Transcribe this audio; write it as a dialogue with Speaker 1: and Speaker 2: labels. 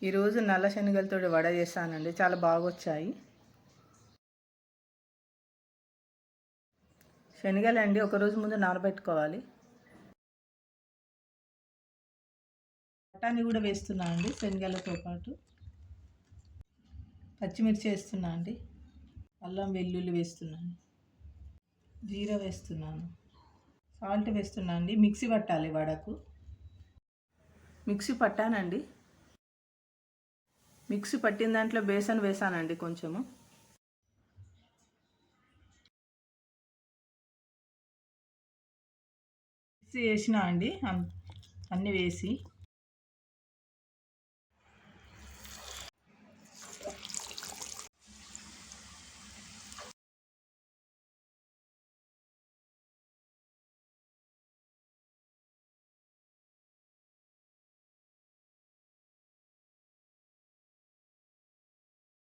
Speaker 1: ఈరోజు నల్ల శనగలతో వడ చేస్తానండి, చాలా బాగా వచ్చాయి. శనగలండి ఒకరోజు ముందు నానబెట్టుకోవాలి. బఠానీ కూడా వేస్తున్నా అండి శనగలతో పాటు. పచ్చిమిర్చి వేస్తున్నా అండి, అల్లం వెల్లుల్లి వేస్తున్నాను, జీరా వేస్తున్నాను, సాల్ట్ వేస్తున్నా అండి. మిక్సీ పట్టాలి వడకు. మిక్సీ పట్టానండి. మిక్సీ పట్టిన దాంట్లో బేసన్ వేసానండి కొంచెము. మిక్సీ వేసినా అండి, అన్నీ వేసి